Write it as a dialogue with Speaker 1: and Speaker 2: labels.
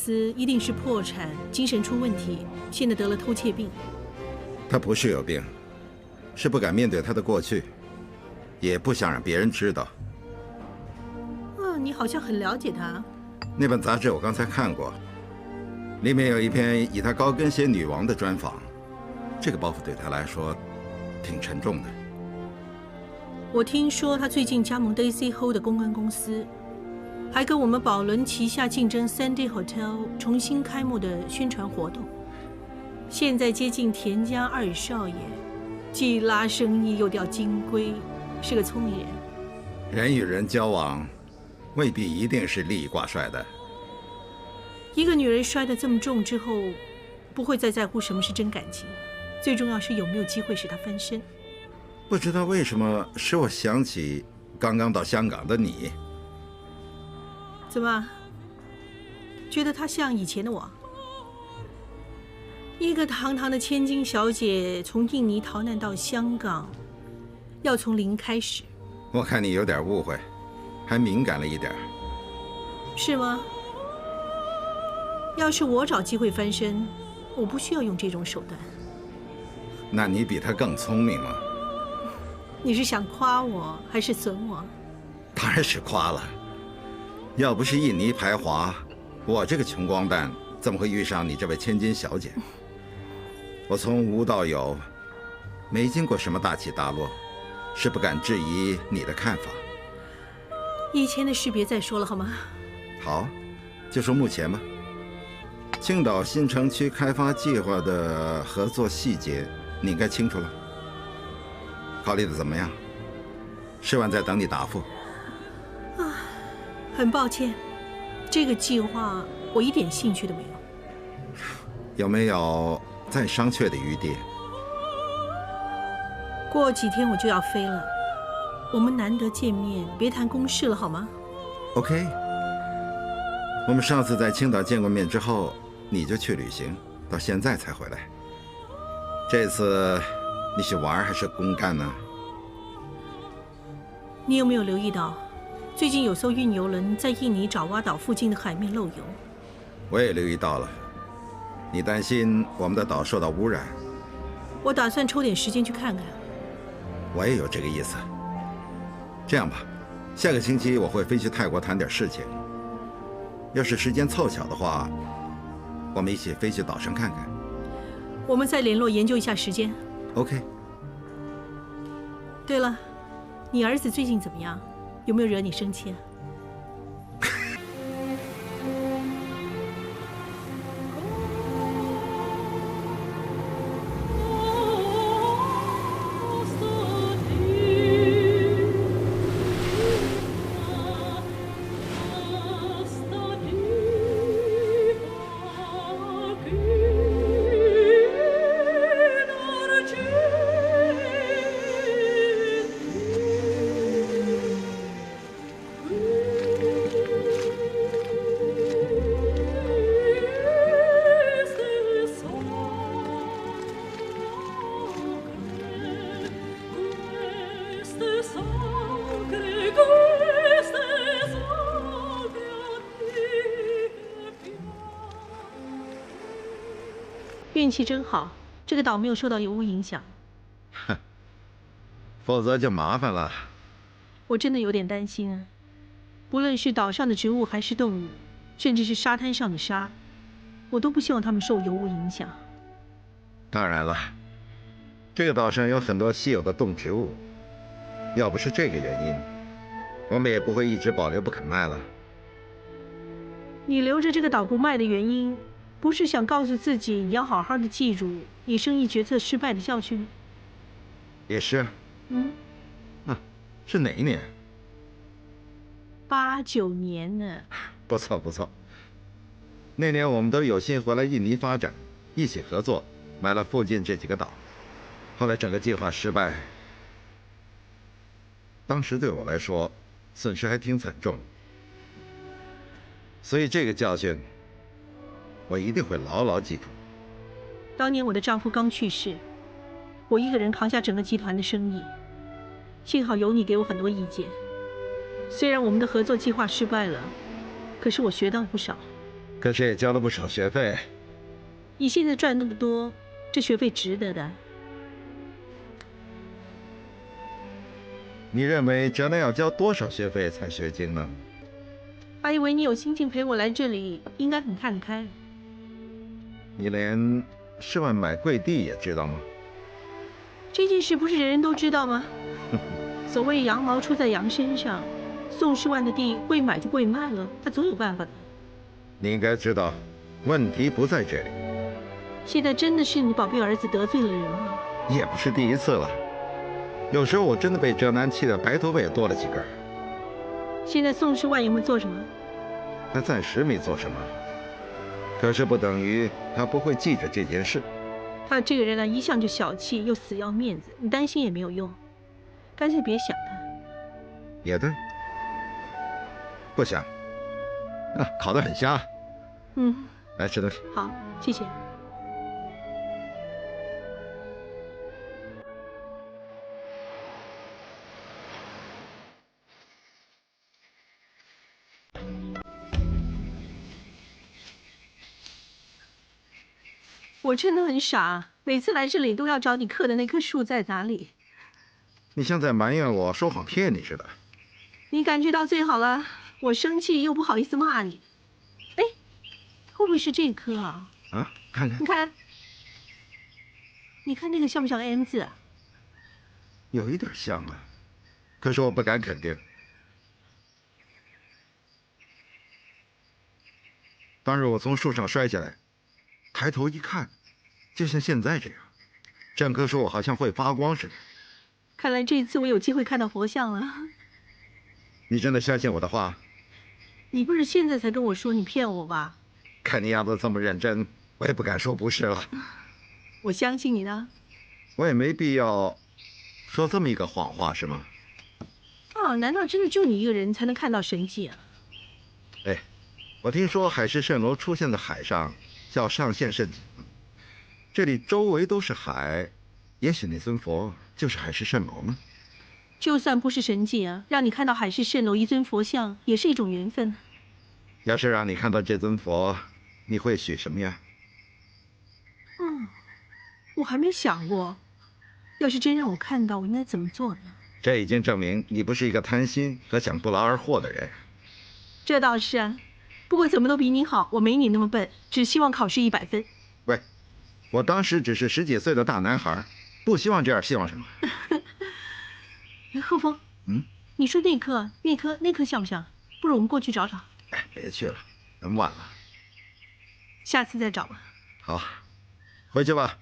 Speaker 1: 司一定是破产、精神出问题，现在得了偷窃病。
Speaker 2: 他不是有病，是不敢面对他的过去，也不想让别人知道。
Speaker 1: 你好像很了解他。
Speaker 2: 那本杂志我刚才看过，里面有一篇以他高跟鞋女王的专访，这个包袱对他来说挺沉重的。
Speaker 1: 我听说他最近加盟 Daisy Ho 的公关公司，还跟我们宝伦旗下竞争 Sandy Hotel 重新开幕的宣传活动。现在接近田家二少爷，既拉生意又钓金龟，是个聪明人。
Speaker 2: 人与人交往，未必一定是利益挂帅的。
Speaker 1: 一个女人摔得这么重之后，不会再在乎什么是真感情，最重要是有没有机会使她翻身。
Speaker 2: 不知道为什么使我想起刚刚到香港的你。
Speaker 1: 怎么？觉得她像以前的我？一个堂堂的千金小姐，从印尼逃难到香港，要从零开始。
Speaker 2: 我看你有点误会，还敏感了一点。
Speaker 1: 是吗？要是我找机会翻身，我不需要用这种手段。
Speaker 2: 那你比他更聪明吗？
Speaker 1: 你是想夸我还是损我？
Speaker 2: 当然是夸了。要不是印尼排华，我这个穷光蛋怎么会遇上你这位千金小姐？我从无到有，没经过什么大起大落，是不敢质疑你的看法。
Speaker 1: 以前的事别再说了好吗？
Speaker 2: 好，就说目前吧。青岛新城区开发计划的合作细节，你应该清楚了。考虑的怎么样？吃完再等你答复。
Speaker 1: 很抱歉，这个计划我一点兴趣都没有。
Speaker 2: 有没有再商榷的余地？
Speaker 1: 过几天我就要飞了，我们难得见面，别谈公事了好吗
Speaker 2: ？OK。我们上次在青岛见过面之后，你就去旅行，到现在才回来。这次你是玩还是公干呢？
Speaker 1: 你有没有留意到，最近有艘运油轮在印尼爪哇岛附近的海面漏油？
Speaker 2: 我也留意到了。你担心我们的岛受到污染？
Speaker 1: 我打算抽点时间去看看。
Speaker 2: 我也有这个意思。这样吧，下个星期我会飞去泰国谈点事情。要是时间凑巧的话，我们一起飞去岛上看看。
Speaker 1: 我们再联络研究一下时间。
Speaker 2: OK。
Speaker 1: 对了，你儿子最近怎么样？有没有惹你生气啊？运气真好，这个岛没有受到油污影响。
Speaker 2: 哼，否则就麻烦了。
Speaker 1: 我真的有点担心啊，不论是岛上的植物还是动物，甚至是沙滩上的沙，我都不希望它们受油污影响。
Speaker 2: 当然了，这个岛上有很多稀有的动植物，要不是这个原因，我们也不会一直保留不肯卖了。
Speaker 1: 你留着这个岛不卖的原因，不是想告诉自己你要好好的记住你生意决策失败的教训？
Speaker 2: 也是。是哪一年
Speaker 1: ？89年呢。
Speaker 2: 不错不错。那年我们都有幸回来印尼发展，一起合作买了附近这几个岛。后来整个计划失败，当时对我来说损失还挺惨重，所以这个教训我一定会牢牢记住。
Speaker 1: 当年我的丈夫刚去世，我一个人扛下整个集团的生意，幸好有你给我很多意见。虽然我们的合作计划失败了，可是我学到了不少。
Speaker 2: 可是也交了不少学费。
Speaker 1: 你现在赚那么多，这学费值得的。
Speaker 2: 你认为哲南要交多少学费才学精呢？
Speaker 1: 还以为你有心情陪我来这里，应该很看得开。
Speaker 2: 你连世万买贵地也知道吗？
Speaker 1: 这件事不是人人都知道吗？所谓羊毛出在羊身上，宋世万的地贵买就贵卖了，他总有办法的。
Speaker 2: 你应该知道，问题不在这里。
Speaker 1: 现在真的是你宝贝儿子得罪了人吗？
Speaker 2: 也不是第一次了。有时候我真的被哲南气得白头发也多了几根。
Speaker 1: 现在宋世万有没有做什么？
Speaker 2: 他暂时没做什么，可是不等于他不会记着这件事。
Speaker 1: 他这个人啊，一向就小气，又死要面子，你担心也没有用，干脆别想他。
Speaker 2: 也对，不想。啊，烤得很香。来吃东西。
Speaker 1: 好，谢谢。我真的很傻，每次来这里都要找你刻的那棵树在哪里。
Speaker 2: 你像在埋怨我说谎骗你似的。
Speaker 1: 你感觉到最好了，我生气又不好意思骂你。哎，会不会是这棵啊？
Speaker 2: 啊，看看。
Speaker 1: 你看，你看那个像不像 M 字啊？
Speaker 2: 有一点像啊，可是我不敢肯定。当日我从树上摔下来，抬头一看，就像现在这样，整棵树好像会发光似的。
Speaker 1: 看来这次我有机会看到佛像了。
Speaker 2: 你真的相信我的话？
Speaker 1: 你不是现在才跟我说你骗我吧？
Speaker 2: 看你样子这么认真，我也不敢说不是了。
Speaker 1: 我相信你的。
Speaker 2: 我也没必要说这么一个谎话，是吗？
Speaker 1: 啊，难道真的就你一个人才能看到神迹啊？
Speaker 2: 哎，我听说海市蜃楼出现在海上，叫上线圣景。这里周围都是海，也许那尊佛就是海市蜃楼呢。
Speaker 1: 就算不是神迹啊，让你看到海市蜃楼一尊佛像，也是一种缘分。
Speaker 2: 要是让你看到这尊佛，你会许什么呀？
Speaker 1: 我还没想过，要是真让我看到，我应该怎么做呢？
Speaker 2: 这已经证明你不是一个贪心和想不劳而获的人。
Speaker 1: 这倒是啊，不过怎么都比你好，我没你那么笨，只希望考试100分。
Speaker 2: 喂，我当时只是10几岁的大男孩，不希望这样，希望什么？
Speaker 1: 贺峰，你说那棵像不像？不如我们过去找找。
Speaker 2: 哎，别去了，很晚了。
Speaker 1: 下次再找吧。
Speaker 2: 好，回去吧。